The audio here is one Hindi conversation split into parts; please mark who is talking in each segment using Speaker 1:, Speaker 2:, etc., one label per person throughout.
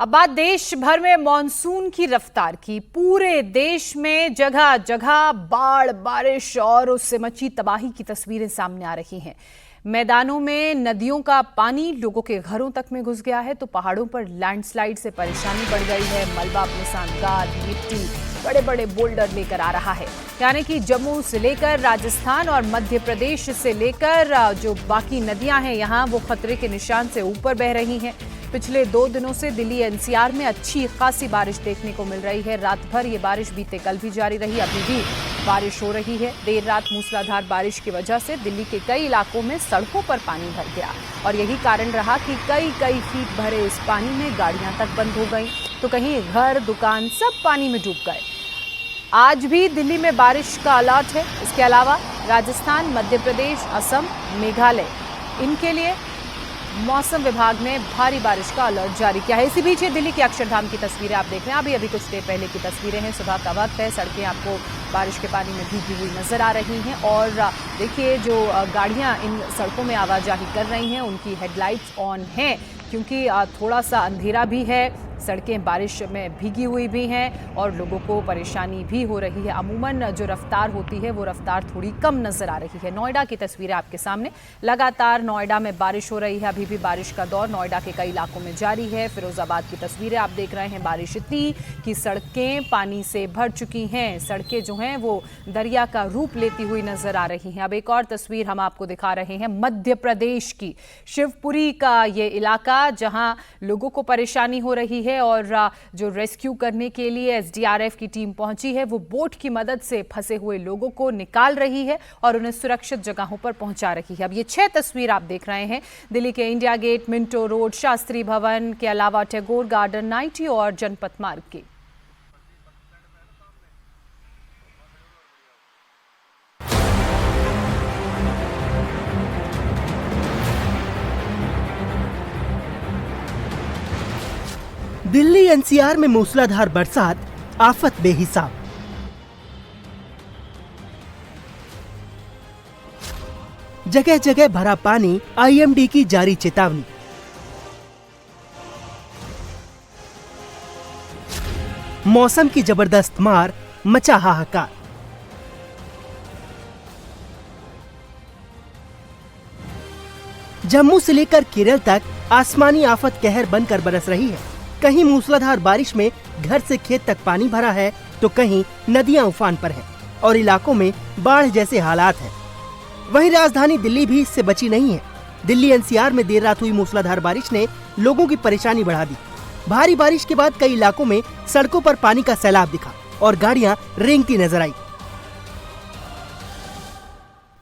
Speaker 1: अब बात देश भर में मॉनसून की रफ्तार की। पूरे देश में जगह जगह बाढ़, बारिश और उससे मची तबाही की तस्वीरें सामने आ रही हैं। मैदानों में नदियों का पानी लोगों के घरों तक में घुस गया है तो पहाड़ों पर लैंडस्लाइड से परेशानी बढ़ गई है। मलबा अपने साथ गाद, मिट्टी, बड़े बड़े बोल्डर लेकर आ रहा है। यानी कि जम्मू से लेकर राजस्थान और मध्य प्रदेश से लेकर जो बाकी नदियां हैं यहाँ वो खतरे के निशान से ऊपर बह रही हैं। पिछले 2 दिनों से दिल्ली एनसीआर में अच्छी खासी बारिश देखने को मिल रही है। रात भर ये बारिश बीते कल भी जारी रही, अभी भी बारिश हो रही है। देर रात मूसलाधार बारिश की वजह से दिल्ली के कई इलाकों में सड़कों पर पानी भर गया और यही कारण रहा कि कई फीट भरे इस पानी में गाड़ियां तक बंद हो गई तो कहीं घर, दुकान सब पानी में डूब गए। आज भी दिल्ली में बारिश का अलर्ट है। इसके अलावा राजस्थान, मध्य प्रदेश, असम, मेघालय, इनके लिए मौसम विभाग ने भारी बारिश का अलर्ट जारी किया है। इसी बीच ये दिल्ली के अक्षरधाम की तस्वीरें आप देख रहे हैं। अभी कुछ देर पहले की तस्वीरें हैं। सुबह का वक्त है, सड़कें आपको बारिश के पानी में भीगी हुई नजर आ रही हैं और देखिए जो गाड़ियां इन सड़कों में आवाजाही कर रही हैं उनकी हेडलाइट्स ऑन हैं क्योंकि थोड़ा सा अंधेरा भी है। सड़कें बारिश में भीगी हुई भी हैं और लोगों को परेशानी भी हो रही है। अमूमन जो रफ्तार होती है वो रफ्तार थोड़ी कम नजर आ रही है। नोएडा की तस्वीरें आपके सामने। लगातार नोएडा में बारिश हो रही है। अभी भी बारिश का दौर नोएडा के कई इलाकों में जारी है। फिरोजाबाद की तस्वीरें आप देख रहे हैं। बारिश इतनी कि सड़कें पानी से भर चुकी हैं। सड़कें जो हैं वो दरिया का रूप लेती हुई नजर आ रही हैं। अब एक और तस्वीर हम आपको दिखा रहे हैं मध्य प्रदेश की, शिवपुरी का ये इलाका जहां लोगों को परेशानी हो रही है और जो रेस्क्यू करने के लिए एसडीआरएफ की टीम पहुंची है वो बोट की मदद से फंसे हुए लोगों को निकाल रही है और उन्हें सुरक्षित जगहों पर पहुंचा रही है। अब ये 6 तस्वीर आप देख रहे हैं दिल्ली के India Gate, Minto Road, Shastri Bhawan के अलावा टैगोर गार्डन, नाइटी और जनपथ मार्ग की।
Speaker 2: दिल्ली एनसीआर में मूसलाधार बरसात, आफत बेहिसाब। जगह जगह भरा पानी, आईएमडी की जारी चेतावनी। मौसम की जबरदस्त मार, मचा हाहाकार। जम्मू से लेकर केरल तक आसमानी आफत कहर बनकर बरस रही है। कहीं मूसलाधार बारिश में घर से खेत तक पानी भरा है तो कहीं नदियां उफान पर हैं और इलाकों में बाढ़ जैसे हालात हैं। वहीं राजधानी दिल्ली भी इससे बची नहीं है। दिल्ली एनसीआर में देर रात हुई मूसलाधार बारिश ने लोगों की परेशानी बढ़ा दी। भारी बारिश के बाद कई इलाकों में सड़कों पर पानी का सैलाब दिखा और गाड़ियां रेंगती नजर आई।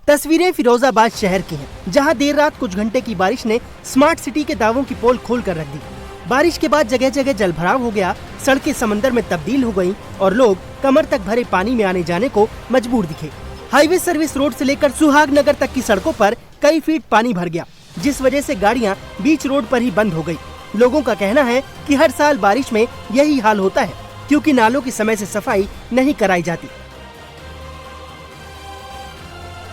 Speaker 2: तस्वीरें फिरोजाबाद शहर की हैं, जहां देर रात कुछ घंटे की बारिश ने स्मार्ट सिटी के दावों की पोल खोल कर रख दी। बारिश के बाद जगह जगह जलभराव हो गया, सड़कें समंदर में तब्दील हो गईं और लोग कमर तक भरे पानी में आने जाने को मजबूर दिखे। हाईवे सर्विस रोड से लेकर सुहागनगर तक की सड़कों पर कई फीट पानी भर गया, जिस वजह से गाड़ियां बीच रोड पर ही बंद हो गई। लोगों का कहना है कि हर साल बारिश में यही हाल होता है क्योंकि नालों की समय से सफाई नहीं कराई जाती।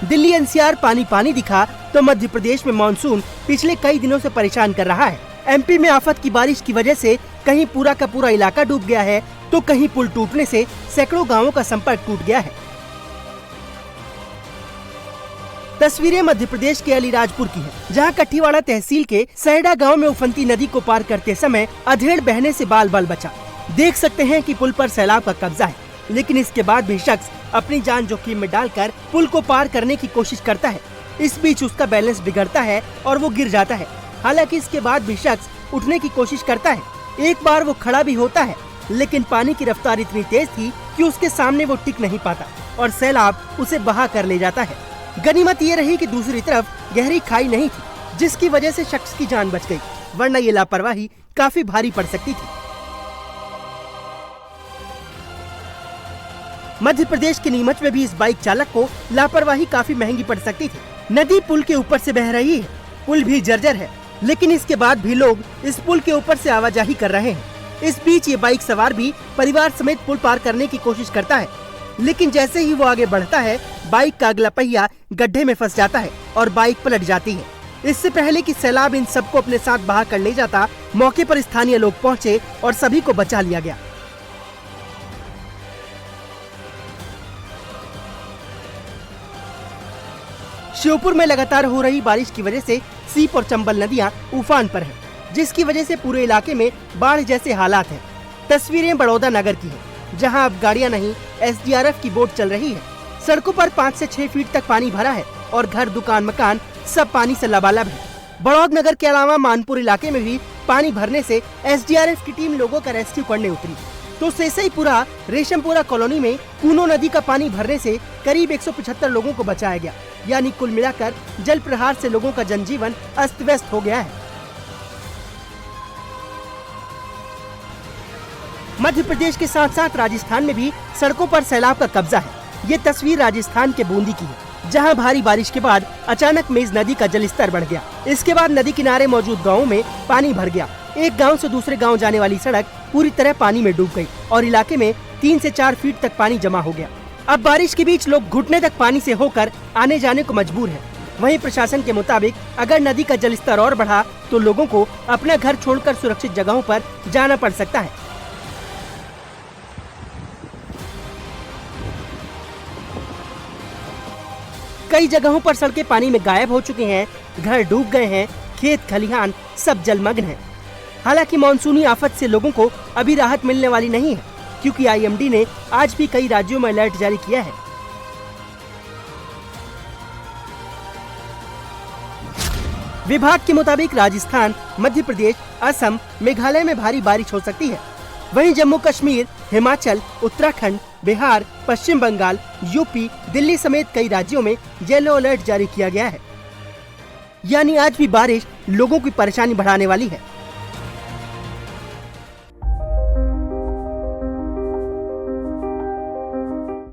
Speaker 2: दिल्ली एनसीआर पानी पानी दिखा तो मध्य प्रदेश में मानसून पिछले कई दिनों से परेशान कर रहा है। एमपी में आफत की बारिश की वजह से कहीं पूरा का पूरा इलाका डूब गया है तो कहीं पुल टूटने से सैकड़ों गांवों का संपर्क टूट गया है। तस्वीरें मध्य प्रदेश के अलीराजपुर की हैं, जहां कठीवाड़ा तहसील के सैडा गांव में उफनती नदी को पार करते समय अधेड़ बहने से बाल बाल बचा। देख सकते हैं कि पुल पर सैलाब का कब्जा है, लेकिन इसके बाद भी शख्स अपनी जान जोखिम में डालकर पुल को पार करने की कोशिश करता है। इस बीच उसका बैलेंस बिगड़ता है और वो गिर जाता है। हालांकि इसके बाद भी शख्स उठने की कोशिश करता है। एक बार वो खड़ा भी होता है, लेकिन पानी की रफ्तार इतनी तेज थी कि उसके सामने वो टिक नहीं पाता और सैलाब उसे बहा कर ले जाता है। गनीमत ये रही कि दूसरी तरफ गहरी खाई नहीं थी, जिसकी वजह से शख्स की जान बच गई, वरना ये लापरवाही काफी भारी पड़ सकती थी। मध्य प्रदेश के नीमच में भी इस बाइक चालक को लापरवाही काफी महंगी पड़ सकती थी। नदी पुल के ऊपर से बह रही है, पुल भी जर्जर है, लेकिन इसके बाद भी लोग इस पुल के ऊपर से आवाजाही कर रहे हैं। इस बीच ये बाइक सवार भी परिवार समेत पुल पार करने की कोशिश करता है, लेकिन जैसे ही वो आगे बढ़ता है बाइक का अगला पहिया गड्ढे में फंस जाता है और बाइक पलट जाती है। इससे पहले कि सैलाब इन सबको अपने साथ बहा कर ले जाता, मौके पर स्थानीय लोग पहुंचे और सभी को बचा लिया गया। श्योपुर में लगातार हो रही बारिश की वजह से सीप और चंबल नदियां उफान पर हैं, जिसकी वजह से पूरे इलाके में बाढ़ जैसे हालात हैं। तस्वीरें बड़ौदा नगर की हैं, जहां अब गाड़ियां नहीं, SDRF की बोट चल रही है। सड़कों पर 5 से 6 फीट तक पानी भरा है और घर, दुकान, मकान सब पानी से लबालब है। बड़ौद नगर के अलावा मानपुर इलाके में भी पानी भरने से SDRF की टीम लोगों का रेस्क्यू करने उतरी। तो सेसईपुरा, रेशमपुरा कॉलोनी में कूनो नदी का पानी भरने से करीब 175 लोगों को बचाया गया। यानी कुल मिलाकर जल प्रहार से लोगों का जनजीवन अस्त व्यस्त हो गया है। मध्य प्रदेश के साथ साथ राजस्थान में भी सड़कों पर सैलाब का कब्जा है। ये तस्वीर राजस्थान के बूंदी की है, जहां भारी बारिश के बाद अचानक मेज नदी का जलस्तर बढ़ गया। इसके बाद नदी किनारे मौजूद गाँवों में पानी भर गया। एक गांव से दूसरे गांव जाने वाली सड़क पूरी तरह पानी में डूब गई और इलाके में 3 से 4 फीट तक पानी जमा हो गया। अब बारिश के बीच लोग घुटने तक पानी से होकर आने जाने को मजबूर हैं। वहीं प्रशासन के मुताबिक अगर नदी का जलस्तर और बढ़ा तो लोगों को अपना घर छोड़कर सुरक्षित जगहों पर जाना पड़ सकता है। कई जगहों पर सड़कें पानी में गायब हो चुकी हैं, घर डूब गए हैं, खेत खलिहान सब जलमग्न हैं। हालांकि मानसूनी आफत से लोगों को अभी राहत मिलने वाली नहीं है, क्योंकि IMD ने आज भी कई राज्यों में अलर्ट जारी किया है। विभाग के मुताबिक राजस्थान, मध्य प्रदेश, असम, मेघालय में भारी बारिश हो सकती है। वहीं जम्मू कश्मीर, हिमाचल, उत्तराखंड, बिहार, पश्चिम बंगाल, यूपी, दिल्ली समेत कई राज्यों में येलो अलर्ट जारी किया गया है। यानी आज भी बारिश लोगों की परेशानी बढ़ाने वाली है।